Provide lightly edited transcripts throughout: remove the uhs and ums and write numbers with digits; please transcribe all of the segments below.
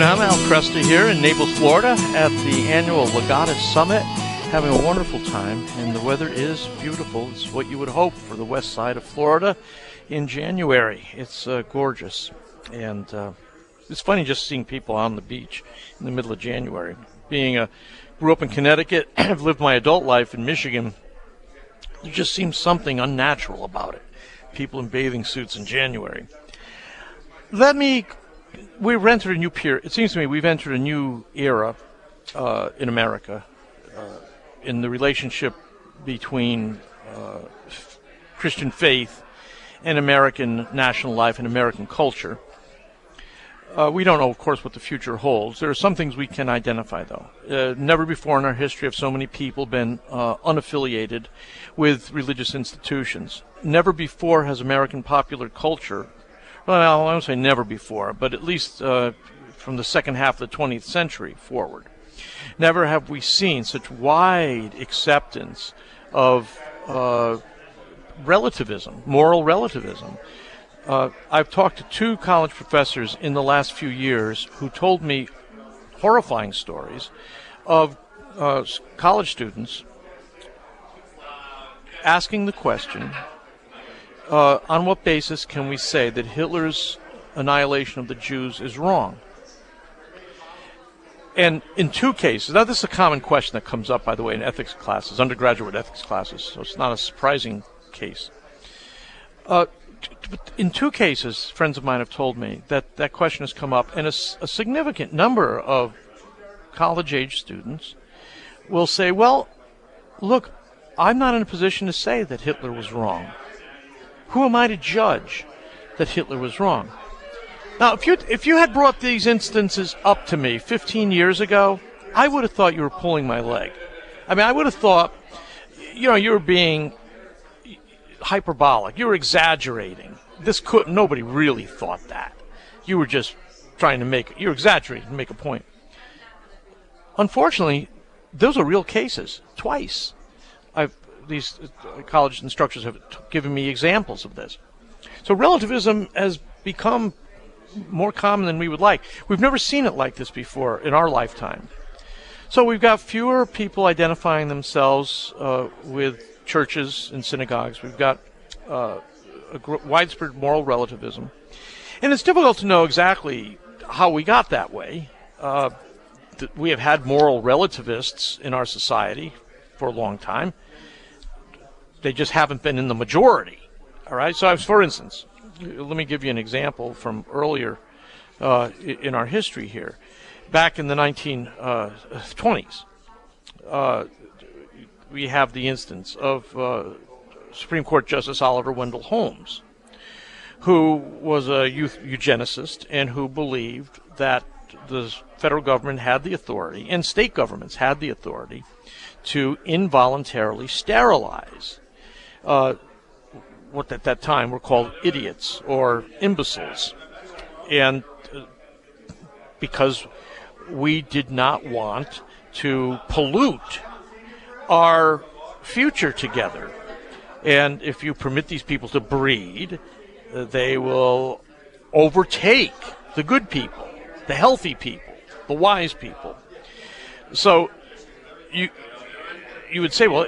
I'm Al Kresta here in Naples, Florida at the annual Legatus Summit, having a wonderful time, and the weather is beautiful. It's what you would hope for the west side of Florida in January. It's gorgeous, and it's funny just seeing people on the beach in the middle of January. Grew up in Connecticut, I've lived my adult life in Michigan. There just seems something unnatural about it. People in bathing suits in January. We've entered a new period. It seems to me we've entered a new era in America in the relationship between Christian faith and American national life and American culture. We don't know, of course, what the future holds. There are some things we can identify, though. Never before in our history have so many people been unaffiliated with religious institutions. Never before has American popular culture, well, I won't say never before, but at least from the second half of the 20th century forward, never have we seen such wide acceptance of relativism, moral relativism. I've talked to two college professors in the last few years who told me horrifying stories of college students asking the question, on what basis can we say that Hitler's annihilation of the Jews is wrong? And in two cases, now this is a common question that comes up, by the way, in ethics classes, undergraduate ethics classes, so it's not a surprising case. In two cases, friends of mine have told me that question has come up, and a significant number of college-age students will say, well, look, I'm not in a position to say that Hitler was wrong. Who am I to judge that Hitler was wrong? Now, if you had brought these instances up to me 15 years ago, I would have thought you were pulling my leg. I mean, I would have thought, you were being hyperbolic. You were exaggerating. Nobody really thought that. You were just you're exaggerating to make a point. Unfortunately, those are real cases, twice. These college instructors have given me examples of this. So relativism has become more common than we would like. We've never seen it like this before in our lifetime. So we've got fewer people identifying themselves with churches and synagogues. We've got widespread moral relativism. And it's difficult to know exactly how we got that way. We have had moral relativists in our society for a long time. They just haven't been in the majority. All right. So, for instance, let me give you an example from earlier in our history here. Back in the 1920s, we have the instance of Supreme Court Justice Oliver Wendell Holmes, who was a eugenicist and who believed that the federal government had the authority, and state governments had the authority, to involuntarily sterilize what at that time were called idiots or imbeciles. And because we did not want to pollute our future together. And if you permit these people to breed, they will overtake the good people, the healthy people, the wise people. So you would say, well,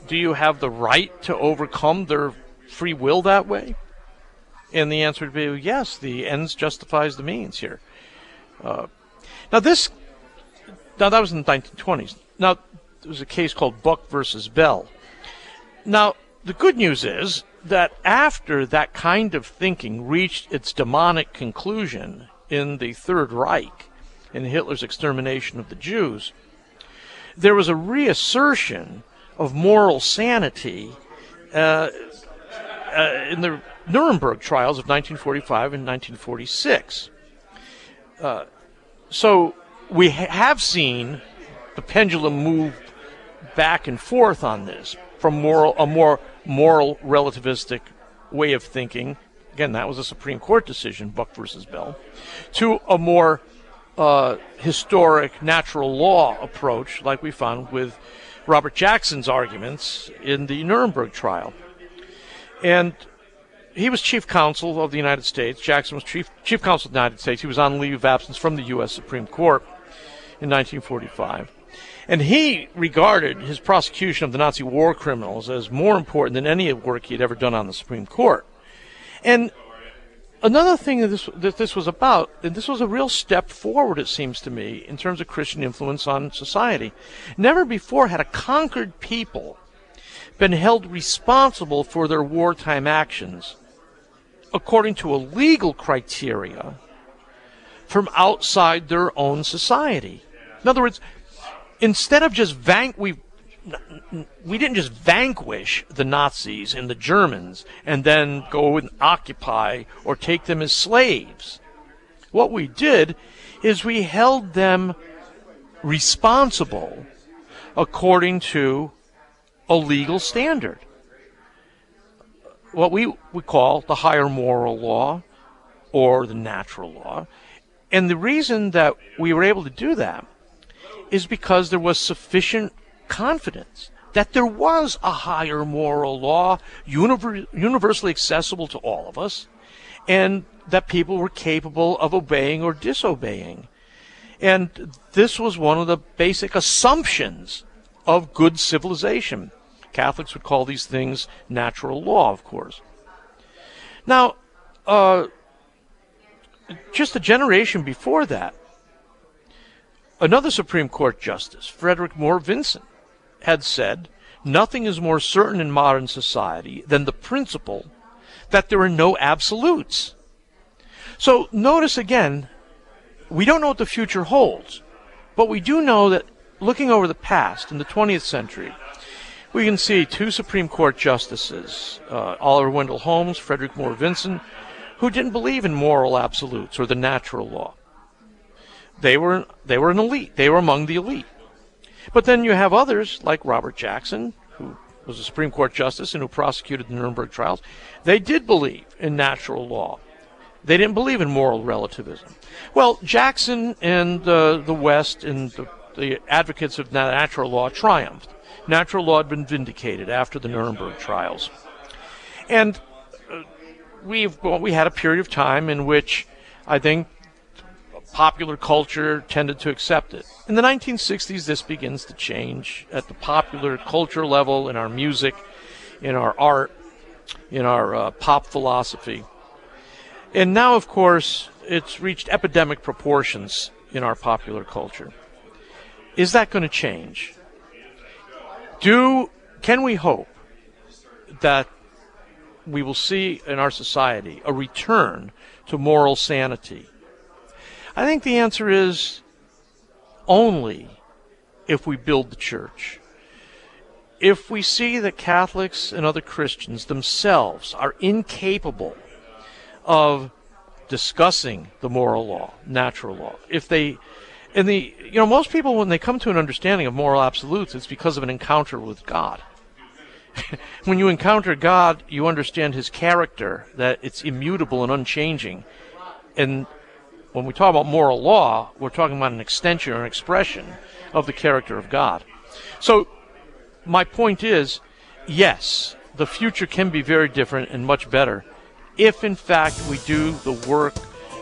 do you have the right to overcome their free will that way? And the answer would be yes, the ends justifies the means here. Now that was in the 1920s. Now, there was a case called Buck versus Bell. Now, the good news is that after that kind of thinking reached its demonic conclusion in the Third Reich, in Hitler's extermination of the Jews, there was a reassertion of moral sanity in the Nuremberg trials of 1945 and 1946. So we have seen the pendulum move back and forth on this from a more moral relativistic way of thinking. Again, that was a Supreme Court decision, Buck versus Bell, to a more historic natural law approach like we found with Robert Jackson's arguments in the Nuremberg trial. And he was chief counsel of the United States. Jackson was chief counsel of the United States. He was on leave of absence from the U.S. Supreme Court in 1945. And he regarded his prosecution of the Nazi war criminals as more important than any work he had ever done on the Supreme Court. And another thing that this was about, and this was a real step forward, it seems to me, in terms of Christian influence on society. Never before had a conquered people been held responsible for their wartime actions according to a legal criteria from outside their own society. In other words, instead of just we didn't just vanquish the Nazis and the Germans and then go and occupy or take them as slaves. What we did is we held them responsible according to a legal standard, what we call the higher moral law or the natural law. And the reason that we were able to do that is because there was sufficient confidence that there was a higher moral law universally accessible to all of us, and that people were capable of obeying or disobeying. And this was one of the basic assumptions of good civilization. Catholics would call these things natural law, of course. Now, just a generation before that, another Supreme Court Justice, Frederick Moore Vincent, had said, "Nothing is more certain in modern society than the principle that there are no absolutes." So notice again, we don't know what the future holds, but we do know that looking over the past in the 20th century, we can see two Supreme Court justices, Oliver Wendell Holmes, Frederick Moore Vincent, who didn't believe in moral absolutes or the natural law. They were an elite. They were among the elite. But then you have others like Robert Jackson, who was a Supreme Court justice and who prosecuted the Nuremberg trials. They did believe in natural law. They didn't believe in moral relativism. Well, Jackson and the West and the advocates of natural law triumphed. Natural law had been vindicated after the Nuremberg trials. And we had a period of time in which I think popular culture tended to accept it. In the 1960s, this begins to change at the popular culture level, in our music, in our art, in our pop philosophy. And now, of course, it's reached epidemic proportions in our popular culture. Is that going to change? Can we hope that we will see in our society a return to moral sanity? I think the answer is only if we build the church. If we see that Catholics and other Christians themselves are incapable of discussing the moral law, natural law, most people, when they come to an understanding of moral absolutes, it's because of an encounter with God. When you encounter God, you understand his character, that it's immutable and unchanging. And when we talk about moral law, we're talking about an extension or an expression of the character of God. So my point is, yes, the future can be very different and much better if, in fact, we do the work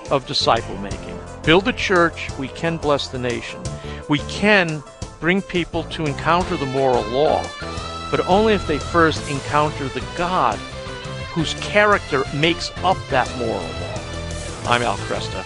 of disciple-making. Build a church, we can bless the nation. We can bring people to encounter the moral law, but only if they first encounter the God whose character makes up that moral law. I'm Al Kresta.